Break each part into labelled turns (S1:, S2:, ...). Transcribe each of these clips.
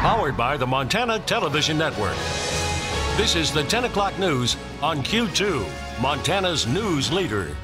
S1: Powered by the Montana Television Network. This is the 10 o'clock news on Q2, Montana's news leader.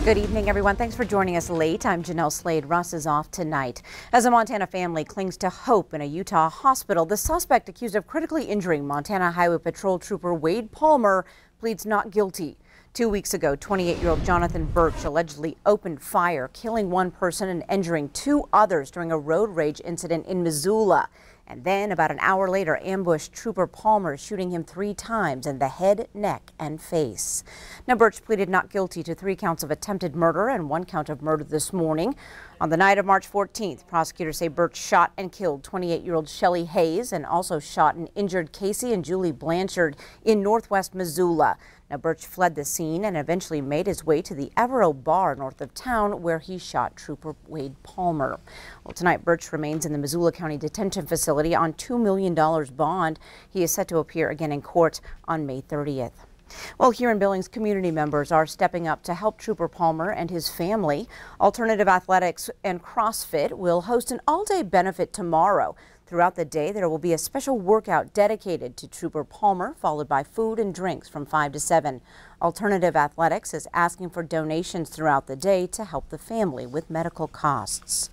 S2: Good evening, everyone. Thanks for joining us late. I'm Janelle Slade. Russ is off tonight. As a Montana family clings to hope in a Utah hospital, the suspect accused of critically injuring Montana Highway Patrol Trooper Wade Palmer pleads not guilty. 2 weeks ago, 28-year-old Jonathan Birch allegedly opened fire, killing one person and injuring two others during a road rage incident in Missoula. And then, about an hour later, ambushed Trooper Palmer, shooting him 3 times in the head, neck, and face. Now, Birch pleaded not guilty to 3 counts of attempted murder and 1 count of murder this morning. On the night of March 14th, prosecutors say Birch shot and killed 28-year-old Shelly Hayes and also shot and injured Casey and Julie Blanchard in northwest Missoula. Now, Birch fled the scene and eventually made his way to the Evero bar north of town, where he shot Trooper Wade Palmer. Well, tonight, Birch remains in the Missoula County Detention Facility on $2 million bond. He is set to appear again in court on May 30th. Well, here in Billings, community members are stepping up to help Trooper Palmer and his family. Alternative Athletics and CrossFit will host an all-day benefit tomorrow. Throughout the day, there will be a special workout dedicated to Trooper Palmer, followed by food and drinks from 5 to 7. Alternative Athletics is asking for donations throughout the day to help the family with medical costs.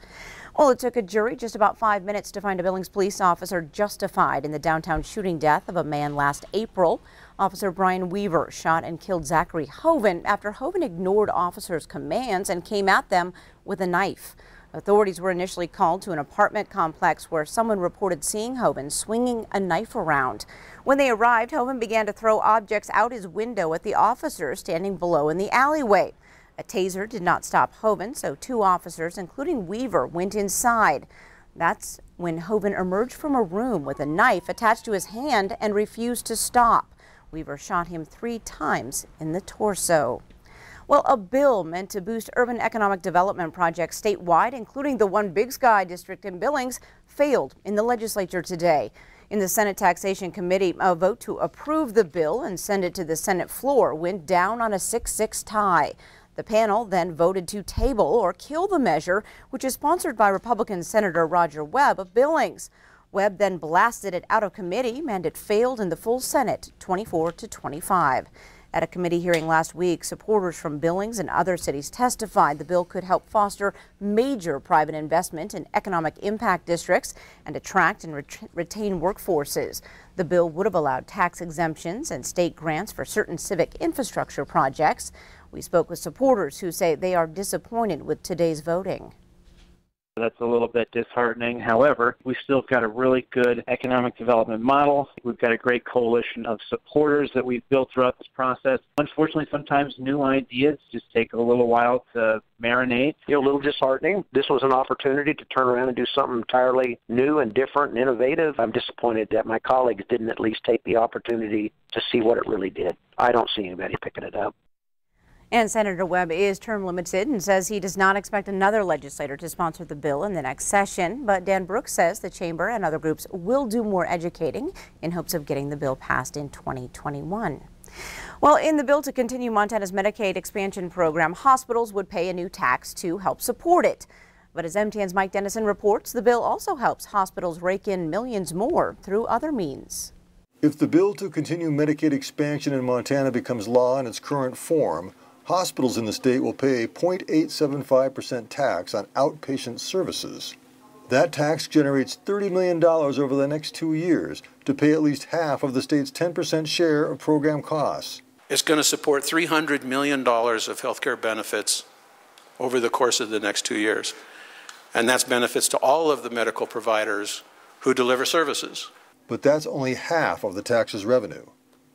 S2: Well, it took a jury just about 5 minutes to find a Billings police officer justified in the downtown shooting death of a man last April. Officer Brian Weaver shot and killed Zachary Hoven after Hoven ignored officers' commands and came at them with a knife. Authorities were initially called to an apartment complex where someone reported seeing Hoven swinging a knife around. When they arrived, Hoven began to throw objects out his window at the officers standing below in the alleyway. A taser did not stop Hoven, so 2 officers, including Weaver, went inside. That's when Hoven emerged from a room with a knife attached to his hand and refused to stop. Weaver shot him 3 times in the torso. Well, a bill meant to boost urban economic development projects statewide, including the One Big Sky district in Billings, failed in the legislature today. In the Senate Taxation Committee, a vote to approve the bill and send it to the Senate floor went down on a 6-6 tie. The panel then voted to table or kill the measure, which is sponsored by Republican Senator Roger Webb of Billings. Webb then blasted it out of committee, and it failed in the full Senate, 24-25. At a committee hearing last week, supporters from Billings and other cities testified the bill could help foster major private investment in economic impact districts and attract and retain workforces. The bill would have allowed tax exemptions and state grants for certain civic infrastructure projects. We spoke with supporters who say they are disappointed with today's voting.
S3: That's a little bit disheartening. However, we've still got a really good economic development model. We've got a great coalition of supporters that we've built throughout this process. Unfortunately, sometimes new ideas just take a little while to marinate.
S4: A little disheartening. This was an opportunity to turn around and do something entirely new and different and innovative. I'm disappointed that my colleagues didn't at least take the opportunity to see what it really did. I don't see anybody picking it up.
S2: And Senator Webb is term limited and says he does not expect another legislator to sponsor the bill in the next session. But Dan Brooks says the chamber and other groups will do more educating in hopes of getting the bill passed in 2021. Well, in the bill to continue Montana's Medicaid expansion program, hospitals would pay a new tax to help support it. But as MTN's Mike Dennison reports, the bill also helps hospitals rake in millions more through other means.
S5: If the bill to continue Medicaid expansion in Montana becomes law in its current form, hospitals in the state will pay a 0.875% tax on outpatient services. That tax generates $30 million over the next 2 years to pay at least half of the state's 10% share of program costs.
S6: It's going to support $300 million of health care benefits over the course of the next 2 years. And that's benefits to all of the medical providers who deliver services.
S5: But that's only half of the tax's revenue.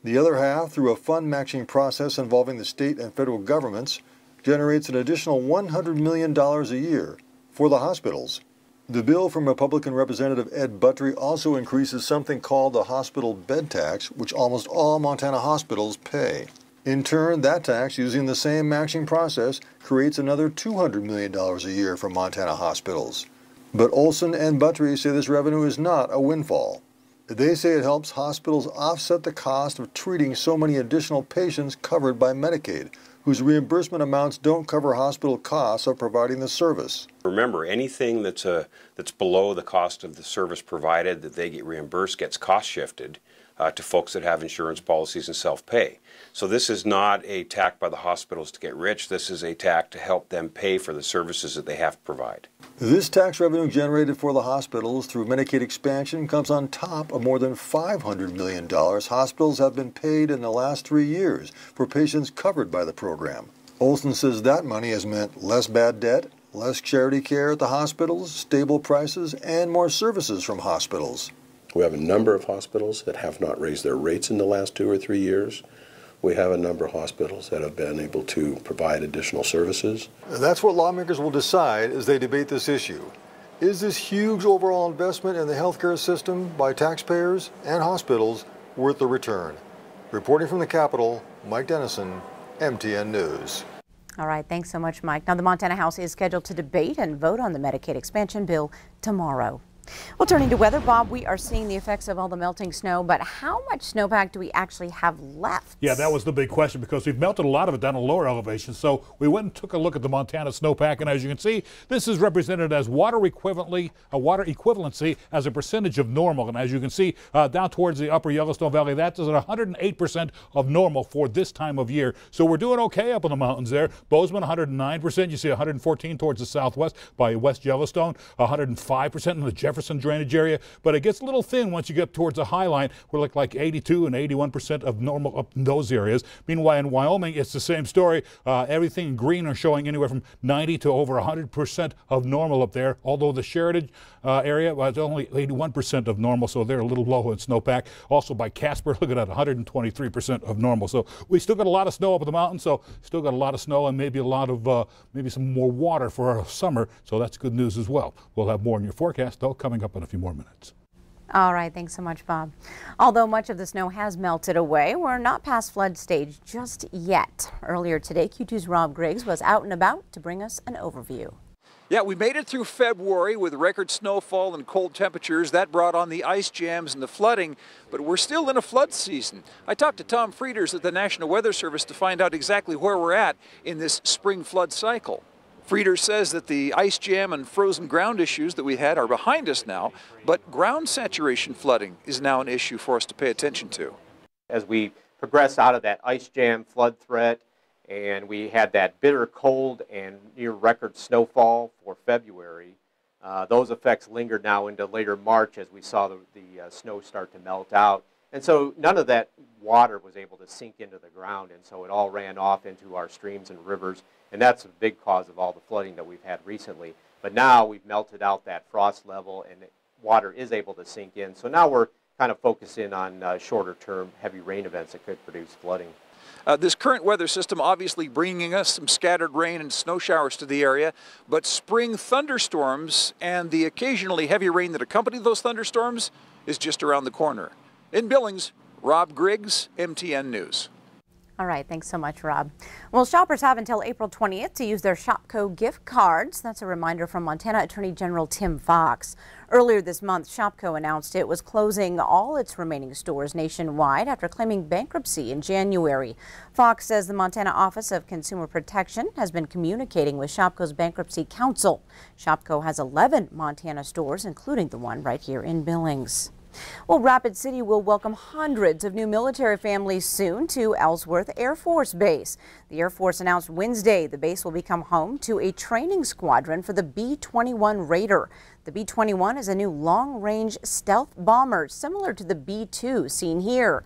S5: The other half, through a fund matching process involving the state and federal governments, generates an additional $100 million a year for the hospitals. The bill from Republican Representative Ed Buttrey also increases something called the hospital bed tax, which almost all Montana hospitals pay. In turn, that tax, using the same matching process, creates another $200 million a year for Montana hospitals. But Olson and Buttrey say this revenue is not a windfall. They say it helps hospitals offset the cost of treating so many additional patients covered by Medicaid, whose reimbursement amounts don't cover hospital costs of providing the service.
S7: Remember, anything that's below the cost of the service provided that they get reimbursed gets cost shifted to folks that have insurance policies and self-pay. So this is not a tack by the hospitals to get rich. This is a tack to help them pay for the services that they have to provide.
S5: This tax revenue generated for the hospitals through Medicaid expansion comes on top of more than $500 million hospitals have been paid in the last 3 years for patients covered by the program. Olson says that money has meant less bad debt, less charity care at the hospitals, stable prices, and more services from hospitals.
S8: We have a number of hospitals that have not raised their rates in the last 2 or 3 years. We have a number of hospitals that have been able to provide additional services.
S5: That's what lawmakers will decide as they debate this issue. Is this huge overall investment in the healthcare system by taxpayers and hospitals worth the return? Reporting from the Capitol, Mike Dennison, MTN News.
S2: All right, thanks so much, Mike. Now, the Montana House is scheduled to debate and vote on the Medicaid expansion bill tomorrow. Well, turning to weather, Bob, we are seeing the effects of all the melting snow, but how much snowpack do we actually have left?
S9: Yeah, that was the big question because we've melted a lot of it down at lower elevations. So we went and took a look at the Montana snowpack, and as you can see, this is represented as water equivalency as a percentage of normal. And as you can see, down towards the upper Yellowstone Valley, that is at 108% of normal for this time of year. So we're doing okay up in the mountains there. Bozeman, 109%. You see 114 towards the southwest by West Yellowstone, 105% in the Jefferson drainage area, but it gets a little thin once you get towards the high line. We're like 82 and 81% of normal up in those areas. Meanwhile, in Wyoming, it's the same story. Everything in green are showing anywhere from 90 to over 100% of normal up there, although the Sheridan area was only 81% of normal, so they're a little low in snowpack. Also by Casper, look at that, 123% of normal. So we still got a lot of snow up at the mountain, so still got a lot of snow and maybe a lot of, maybe some more water for our summer, so that's good news as well. We'll have more in your forecast, though, coming up in a few more minutes.
S2: All right, thanks so much, Bob. Although much of the snow has melted away, we're not past flood stage just yet. Earlier today, Q2's Rob Griggs was out and about to bring us an overview.
S10: Yeah, we made it through February with record snowfall and cold temperatures. That brought on the ice jams and the flooding, but we're still in a flood season. I talked to Tom Frieders at the National Weather Service to find out exactly where we're at in this spring flood cycle. Frieders says that the ice jam and frozen ground issues that we had are behind us now, but ground saturation flooding is now an issue for us to pay attention to.
S11: As we progress out of that ice jam flood threat, and we had that bitter cold and near record snowfall for February, those effects lingered now into later March as we saw the snow start to melt out. And so none of that water was able to sink into the ground, and so it all ran off into our streams and rivers, and that's a big cause of all the flooding that we've had recently. But now we've melted out that frost level, and water is able to sink in. So now we're kind of focusing on shorter-term heavy rain events that could produce flooding.
S10: This current weather system obviously bringing us some scattered rain and snow showers to the area, but spring thunderstorms and the occasionally heavy rain that accompany those thunderstorms is just around the corner. In Billings, Rob Griggs, MTN News.
S2: All right, thanks so much, Rob. Well, shoppers have until April 20th to use their Shopko gift cards. That's a reminder from Montana Attorney General Tim Fox. Earlier this month, Shopko announced it was closing all its remaining stores nationwide after claiming bankruptcy in January. Fox says the Montana Office of Consumer Protection has been communicating with Shopko's bankruptcy counsel. Shopko has 11 Montana stores, including the one right here in Billings. Well, Rapid City will welcome hundreds of new military families soon to Ellsworth Air Force Base. The Air Force announced Wednesday the base will become home to a training squadron for the B-21 Raider. The B-21 is a new long-range stealth bomber similar to the B-2 seen here.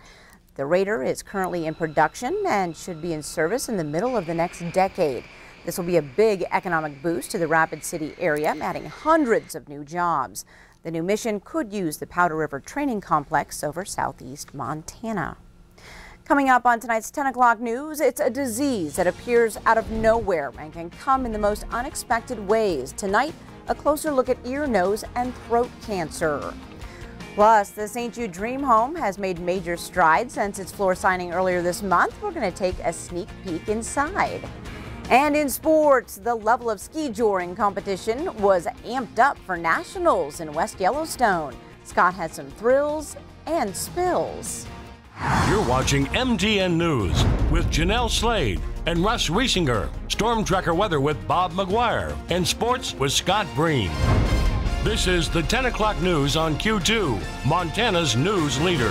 S2: The Raider is currently in production and should be in service in the middle of the next decade. This will be a big economic boost to the Rapid City area, adding hundreds of new jobs. The new mission could use the Powder River Training Complex over southeast Montana. Coming up on tonight's 10 o'clock news, it's a disease that appears out of nowhere and can come in the most unexpected ways. Tonight, a closer look at ear, nose, and throat cancer. Plus, the St. Jude Dream Home has made major strides since its floor signing earlier this month. We're going to take a sneak peek inside. And in sports, the level of ski joring competition was amped up for nationals in West Yellowstone. Scott had some thrills and spills.
S1: You're watching MTN News with Janelle Slade and Russ Riesinger. Storm Tracker weather with Bob McGuire. And sports with Scott Breen. This is the 10 o'clock news on Q2, Montana's news leader.